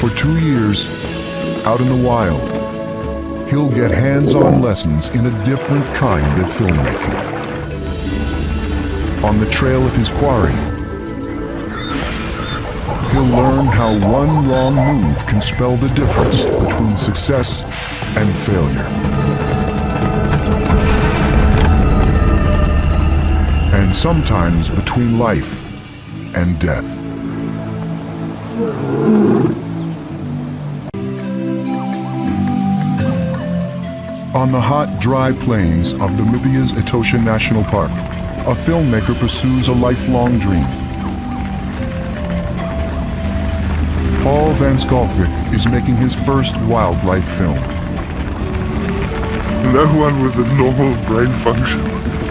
For 2 years, out in the wild, he'll get hands-on lessons in a different kind of filmmaking. On the trail of his quarry, he'll learn how one wrong move can spell the difference between success and failure. And sometimes between life and death. On the hot, dry plains of Namibia's Etosha National Park, a filmmaker pursues a lifelong dream. Paul van Schalkwyk is making his first wildlife film. No one with a normal brain function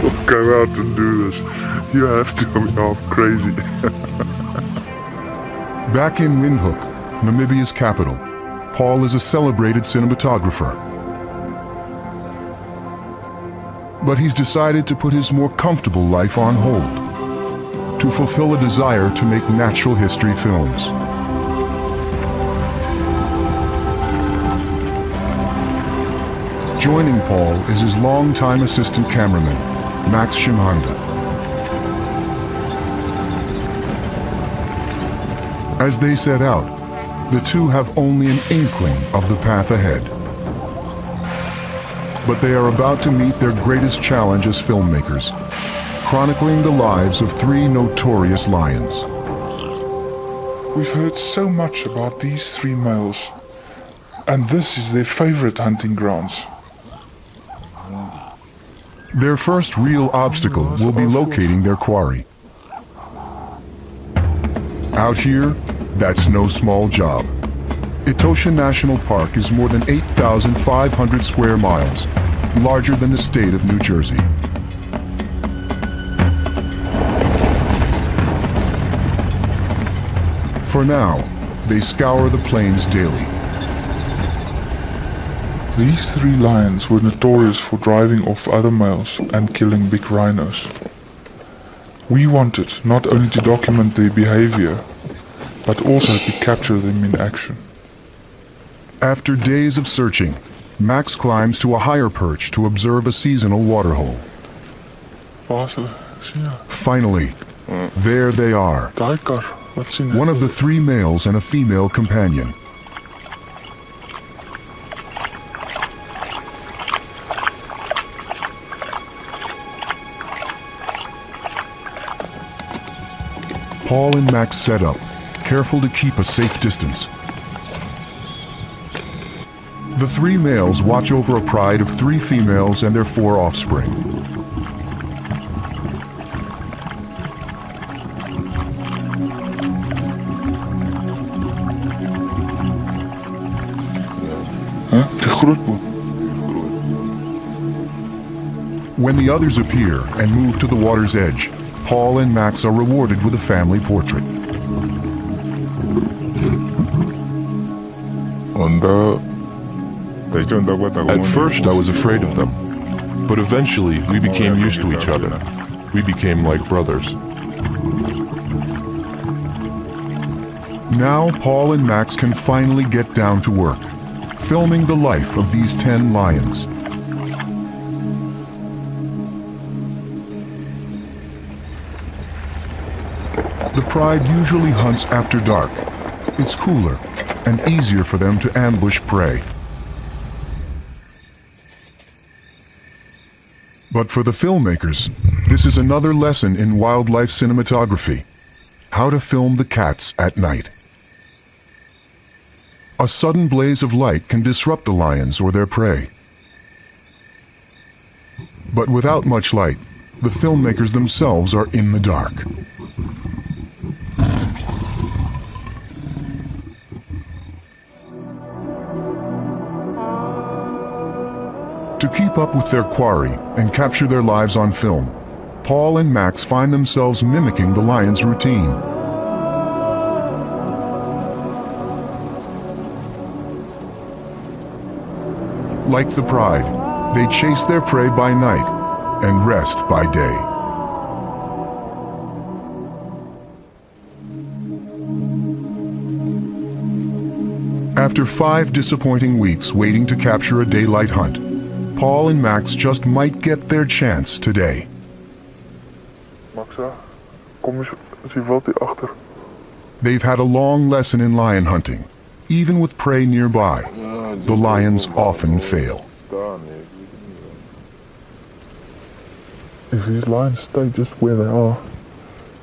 will go out and do this. You have to be half crazy. Back in Windhoek, Namibia's capital, Paul is a celebrated cinematographer. But he's decided to put his more comfortable life on hold to fulfill a desire to make natural history films. Joining Paul is his longtime assistant cameraman, Max Shimanda. As they set out, the two have only an inkling of the path ahead. But they are about to meet their greatest challenge as filmmakers, chronicling the lives of 3 notorious lions. We've heard so much about these 3 males, and this is their favorite hunting grounds. Their first real obstacle will be locating their quarry. Out here, that's no small job. Etosha National Park is more than 8,500 square miles, larger than the state of New Jersey. For now, they scour the plains daily. These 3 lions were notorious for driving off other males and killing big rhinos. We wanted not only to document their behavior, but also to capture them in action. After days of searching, Max climbs to a higher perch to observe a seasonal waterhole. Finally, there they are. One of the 3 males and a female companion. Paul and Max set up, careful to keep a safe distance. The 3 males watch over a pride of 3 females and their 4 offspring. When the others appear and move to the water's edge, Paul and Max are rewarded with a family portrait. At first I was afraid of them, but eventually we became used to each other. We became like brothers. Now Paul and Max can finally get down to work, filming the life of these 10 lions. The pride usually hunts after dark. It's cooler and easier for them to ambush prey. But for the filmmakers, this is another lesson in wildlife cinematography: how to film the cats at night. A sudden blaze of light can disrupt the lions or their prey. But without much light, the filmmakers themselves are in the dark. To keep up with their quarry and capture their lives on film, Paul and Max find themselves mimicking the lion's routine. Like the pride, they chase their prey by night and rest by day. After 5 disappointing weeks waiting to capture a daylight hunt, Paul and Max just might get their chance today. Maxa, kom eens, zie wat hier achter. They've had a long lesson in lion hunting. Even with prey nearby, the lions often fail. If these lions stay just where they are,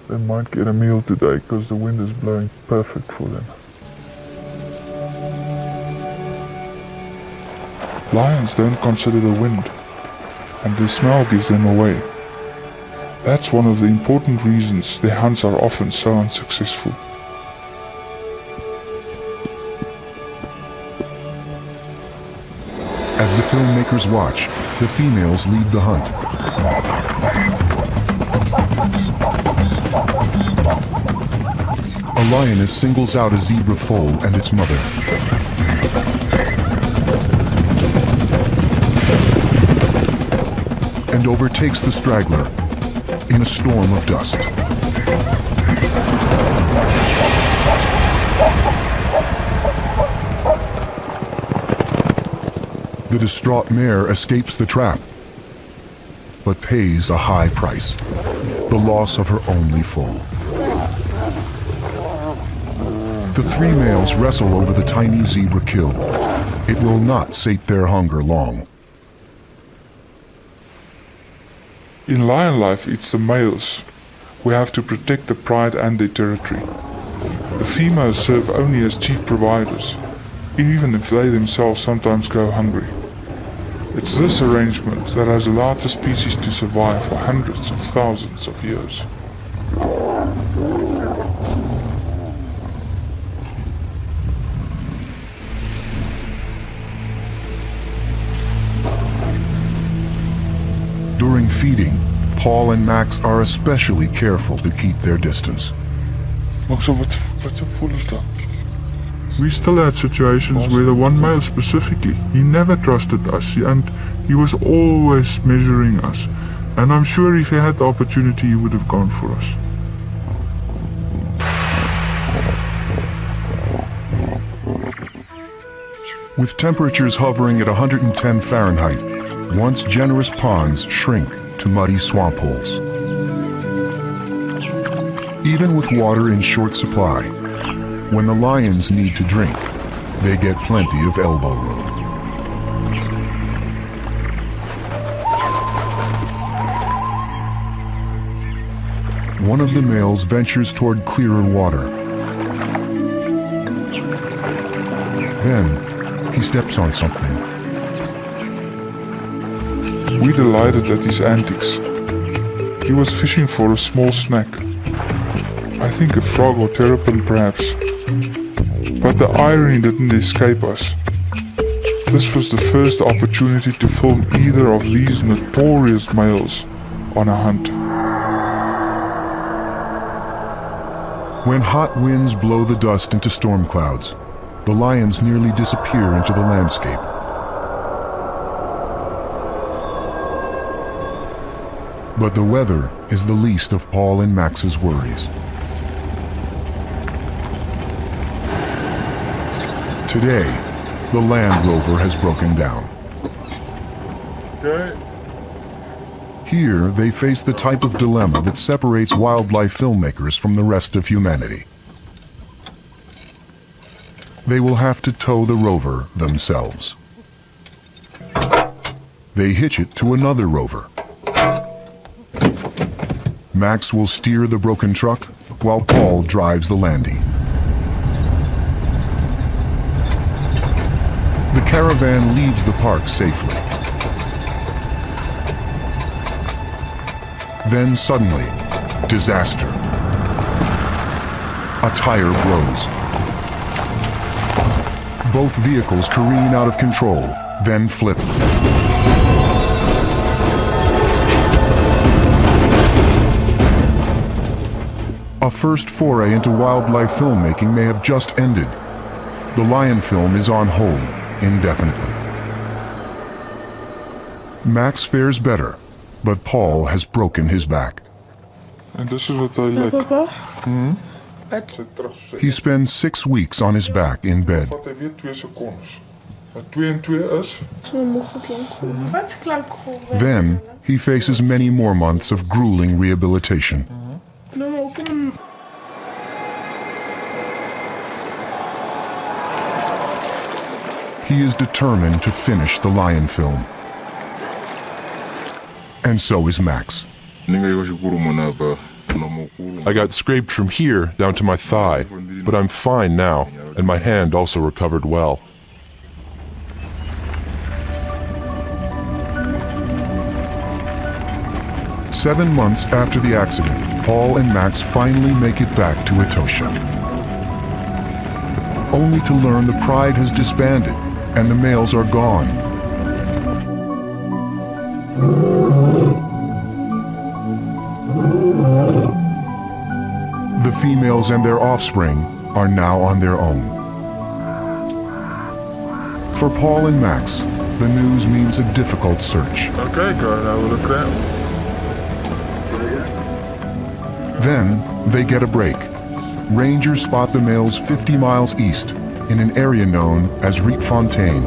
they might get a meal today because the wind is blowing perfect for them. Lions don't consider the wind, and their smell gives them away. That's one of the important reasons their hunts are often so unsuccessful. As the filmmakers watch, the females lead the hunt. A lioness singles out a zebra foal and its mother. And overtakes the straggler in a storm of dust. The distraught mare escapes the trap, but pays a high price, the loss of her only foal. The 3 males wrestle over the tiny zebra kill. It will not sate their hunger long. In lion life, it's the males who have to protect the pride and their territory. The females serve only as chief providers, even if they themselves sometimes go hungry. It's this arrangement that has allowed the species to survive for hundreds of thousands of years. During feeding, Paul and Max are especially careful to keep their distance. Maxa, wat voel is dat? We still had situations where the one male specifically, he never trusted us and he was always measuring us. And I'm sure if he had the opportunity, he would have gone for us. With temperatures hovering at 110 Fahrenheit, once generous ponds shrink to muddy swamp holes. Even with water in short supply, when the lions need to drink, they get plenty of elbow room. One of the males ventures toward clearer water. Then, he steps on something. We delighted at his antics. He was fishing for a small snack. I think a frog or terrapin perhaps. But the irony didn't escape us. This was the first opportunity to film either of these notorious males on a hunt. When hot winds blow the dust into storm clouds, the lions nearly disappear into the landscape. But the weather is the least of Paul and Max's worries. Today, the Land Rover has broken down. Here, they face the type of dilemma that separates wildlife filmmakers from the rest of humanity. They will have to tow the rover themselves. They hitch it to another rover. Max will steer the broken truck, while Paul drives the Landy. The caravan leaves the park safely. Then suddenly, disaster. A tire blows. Both vehicles careen out of control, then flip. A first foray into wildlife filmmaking may have just ended. The lion film is on hold indefinitely. Max fares better, but Paul has broken his back. And this is what I like. Sy trust sy. He spends 6 weeks on his back in bed. Vat hy weer 2 sekondes. Wat 2 en 2 is? Then, he faces many more months of grueling rehabilitation. He is determined to finish the lion film. And so is Max. I got scraped from here down to my thigh, but I'm fine now, and my hand also recovered well. Seven months after the accident, Paul and Max finally make it back to Etosha. Only to learn the pride has disbanded and the males are gone. The females and their offspring are now on their own. For Paul and Max, the news means a difficult search. Okay, go and have a look around. Then, they get a break. Rangers spot the males 50 miles east, in an area known as Rietfontein.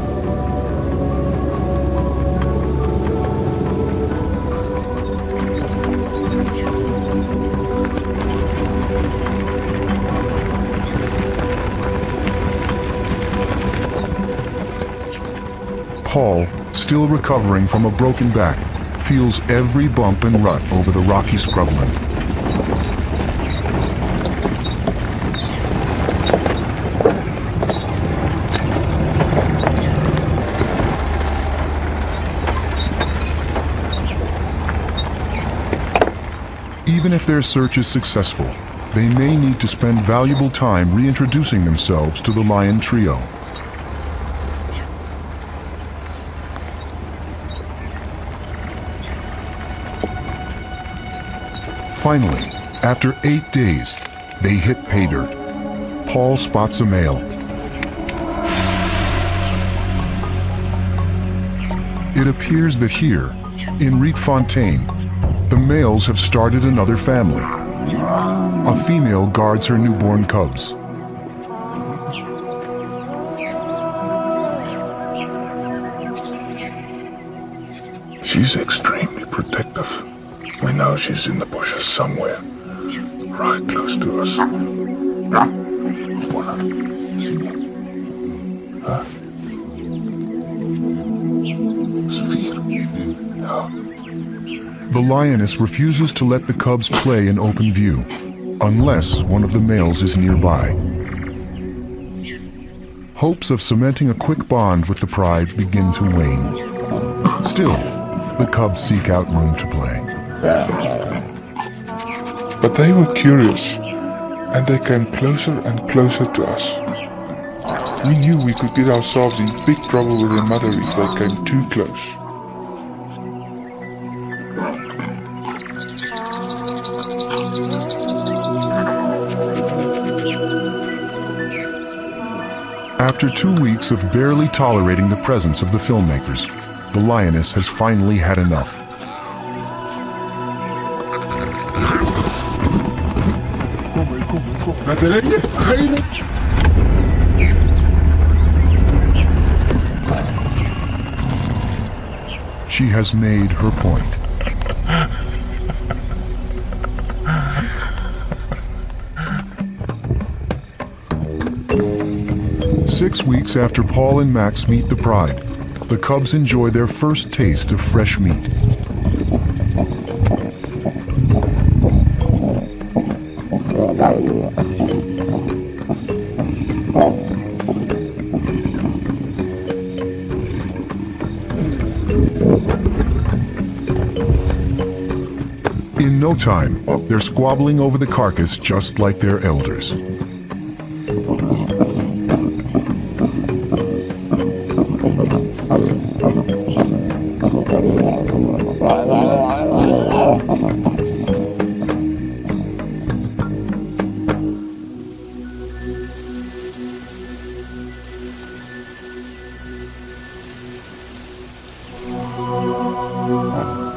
Paul, still recovering from a broken back, feels every bump and rut over the rocky scrubland. Even if their search is successful, they may need to spend valuable time reintroducing themselves to the lion trio. Finally, after 8 days, they hit pay dirt. Paul spots a male. It appears that here, in Rietfontein, the males have started another family. A female guards her newborn cubs. She's extremely protective. We know she's in the bushes somewhere, right close to us. The lioness refuses to let the cubs play in open view, unless one of the males is nearby. Hopes of cementing a quick bond with the pride begin to wane. Still, the cubs seek out room to play. But they were curious, and they came closer and closer to us. We knew we could get ourselves in big trouble with their mother if they came too close. After 2 weeks of barely tolerating the presence of the filmmakers, the lioness has finally had enough. She has made her point. Six weeks after Paul and Max meet the pride, the cubs enjoy their first taste of fresh meat. In no time, they're squabbling over the carcass just like their elders.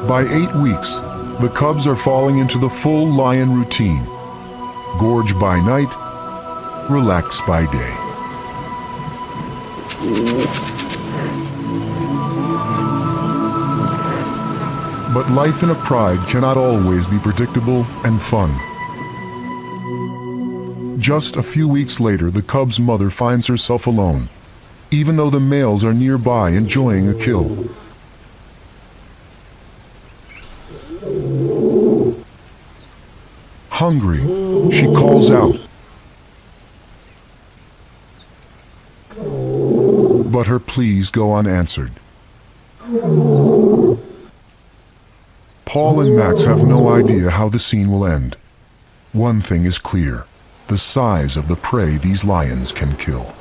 By 8 weeks, the cubs are falling into the full lion routine. Gorge by night, relax by day. But life in a pride cannot always be predictable and fun. Just a few weeks later, the cub's mother finds herself alone, even though the males are nearby enjoying a kill. Hungry, she calls out. But her pleas go unanswered. Paul and Max have no idea how the scene will end. One thing is clear: the size of the prey these lions can kill.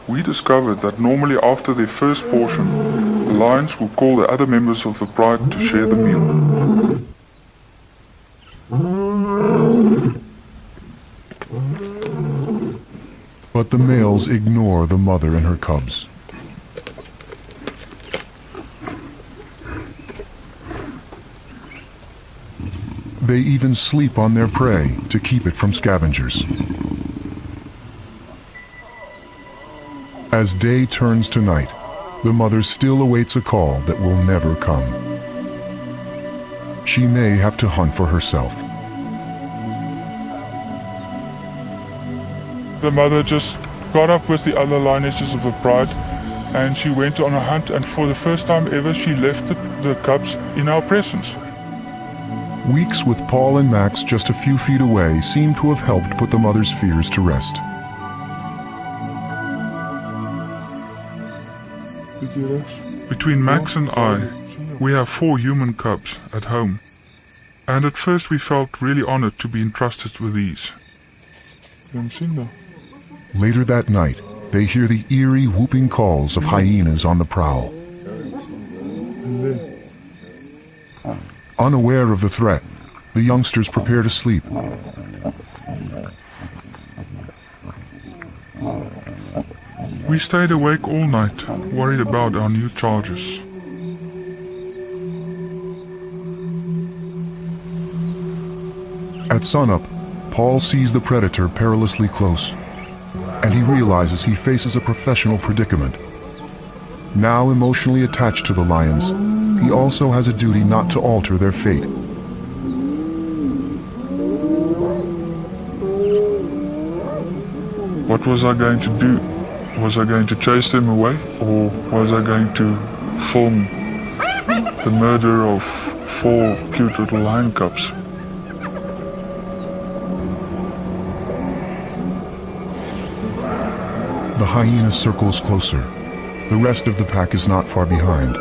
We discovered that normally after their first portion, the lions will call the other members of the pride to share the meal. But the males ignore the mother and her cubs. They even sleep on their prey to keep it from scavengers. As day turns to night, the mother still awaits a call that will never come. She may have to hunt for herself. The mother just got up with the other lionesses of the pride and she went on a hunt, and for the first time ever she left the cubs in our presence. Weeks with Paul and Max just a few feet away seem to have helped put the mother's fears to rest. Between Max and I, we have 4 human cubs at home, and at first we felt really honored to be entrusted with these. Later that night, they hear the eerie whooping calls of hyenas on the prowl. Unaware of the threat, the youngsters prepare to sleep. We stayed awake all night, worried about our new charges. At sunup, Paul sees the predator perilously close, and he realizes he faces a professional predicament. Now emotionally attached to the lions, he also has a duty not to alter their fate. What was I going to do? Was I going to chase them away, or was I going to film the murder of 4 cute little lion cubs? The hyena circles closer. The rest of the pack is not far behind.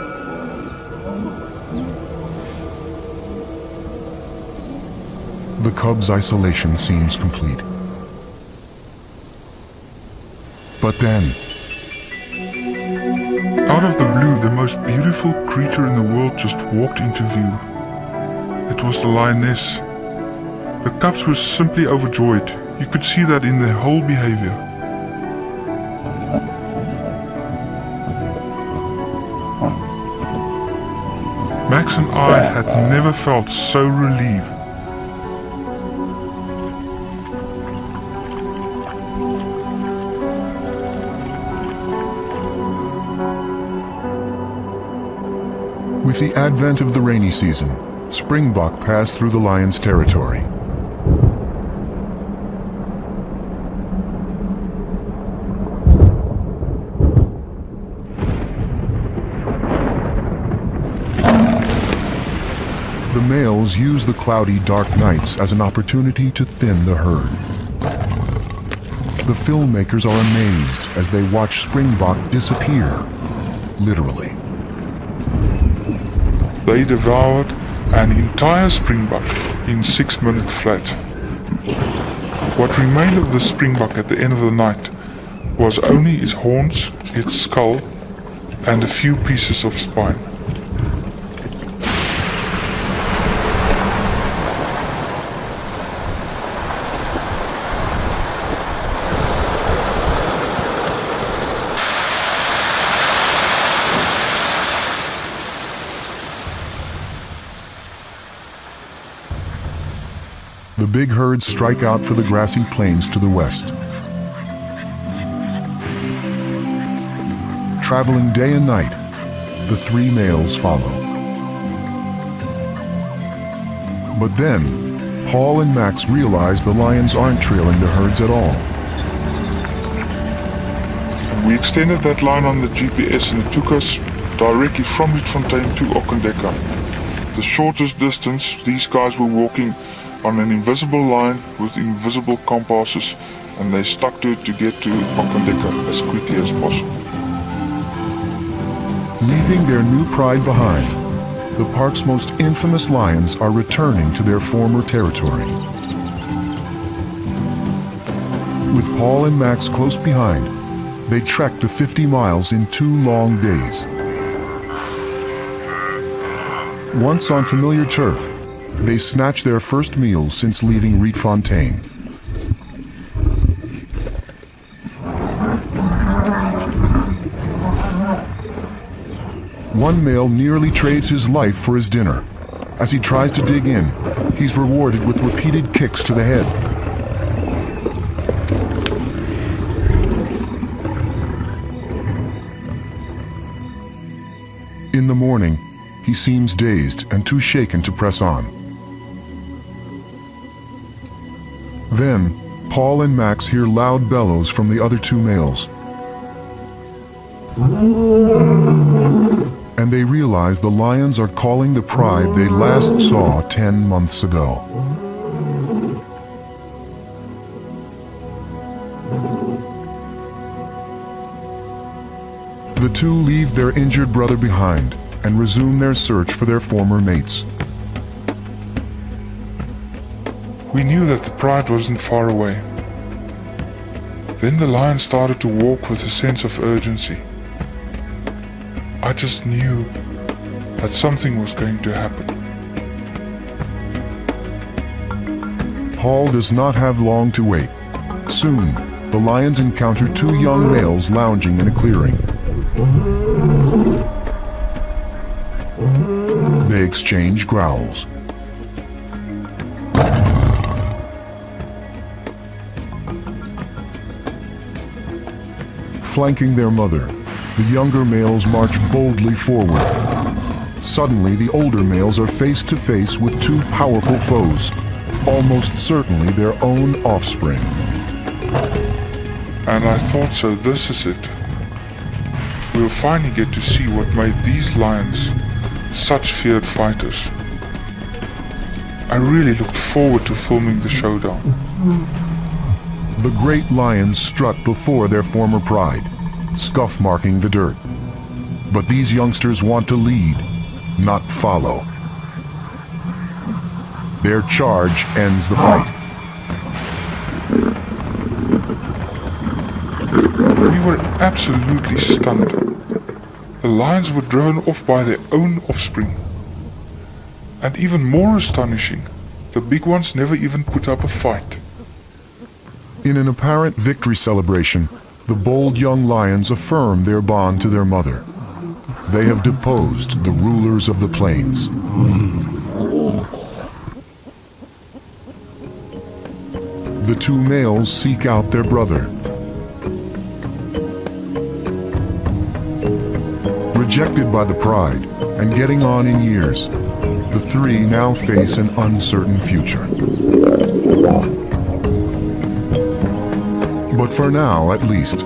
The cub's isolation seems complete. But then, Out of the blue, the most beautiful creature in the world just walked into view. It was the lioness. The cubs were simply overjoyed. You could see that in their whole behavior. Max and I had never felt so relieved. with the advent of the rainy season, springbok pass through the lion's territory. The males use the cloudy, dark nights as an opportunity to thin the herd. The filmmakers are amazed as they watch springbok disappear, literally. They devoured an entire springbok in 6 minutes flat. What remained of the springbok at the end of the night was only its horns, its skull, and a few pieces of spine. The the big herds strike out for the grassy plains to the west. Traveling day and night, the three males follow. But then, Paul and Max realize the lions aren't trailing the herds at all. We extended that line on the GPS and it took us directly from Rietfontein to Okondeka. The shortest distance, these guys were walking on an invisible line with invisible compasses, and they stuck to it to get to Okondeka as quickly as possible. Leaving their new pride behind, the park's most infamous lions are returning to their former territory. With Paul and Max close behind, they trek the 50 miles in 2 long days. Once on familiar turf, they snatch their first meal since leaving Rietfontein. One male nearly trades his life for his dinner. As he tries to dig in, he's rewarded with repeated kicks to the head. In the morning, he seems dazed and too shaken to press on. Then, Paul and Max hear loud bellows from the other 2 males. And they realize the lions are calling the pride they last saw 10 months ago. The 2 leave their injured brother behind and resume their search for their former mates. We knew that the pride wasn't far away. Then the lion started to walk with a sense of urgency. I just knew that something was going to happen. Paul does not have long to wait. Soon, the lions encounter 2 young males lounging in a clearing. They exchange growls. Flanking their mother, the younger males march boldly forward. Suddenly, the older males are face to face with 2 powerful foes, almost certainly their own offspring. And I thought, so this is it. We'll finally get to see what made these lions such feared fighters. I really looked forward to filming the showdown. The great lions strut before their former pride, scuff marking the dirt. But these youngsters want to lead, not follow. Their charge ends the fight. We were absolutely stunned. The lions were driven off by their own offspring. And even more astonishing, the big ones never even put up a fight. In an apparent victory celebration, the bold young lions affirm their bond to their mother. They have deposed the rulers of the plains. The 2 males seek out their brother. Rejected by the pride and getting on in years, the 3 now face an uncertain future. But for now, at least,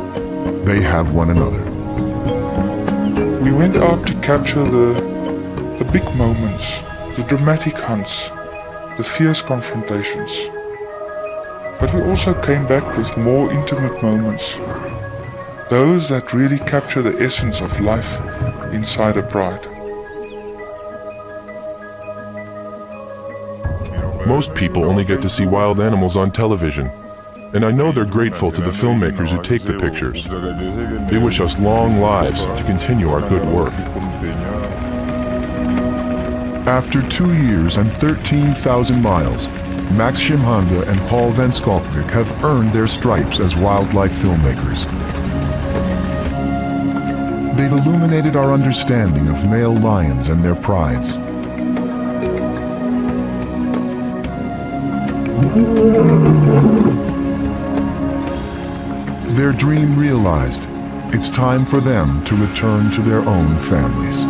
they have one another. We went out to capture the big moments, the dramatic hunts, the fierce confrontations. But we also came back with more intimate moments, those that really capture the essence of life inside a pride. Most people only get to see wild animals on television, and I know they're grateful to the filmmakers who take the pictures. They wish us long lives to continue our good work. After 2 years and 13,000 miles, Max Shimhanda and Paul Van Skalkvik have earned their stripes as wildlife filmmakers. They've illuminated our understanding of male lions and their prides. Their dream realized, it's time for them to return to their own families.